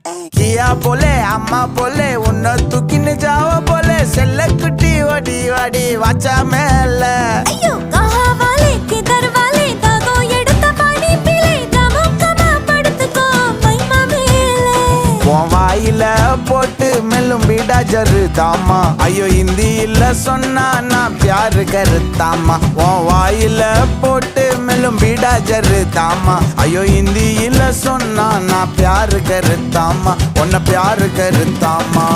किया बोले अम्मा बोले उन्ना तू किन जाओ बोले सेल्ले कुटी वडी वडी वाचा मेल अय्यो कहा वाले किधर वाले दादो எடுத்த பாடி பிளே தமுக்கமா படுத்துக்கோ மைமா மேலே உன் வாயில போட்டு மெல்லும் பீடா ஜருதாமா ஐயோ ஹிந்தியில சொன்னா நான் प्यार करतामा உன் வாயில போட்டு மெல்லும் பீடா ஜருதாமா ஐயோ ஹிந்தியில சொன்னா நான் प्यार करतामा உன்னை प्यार करतामा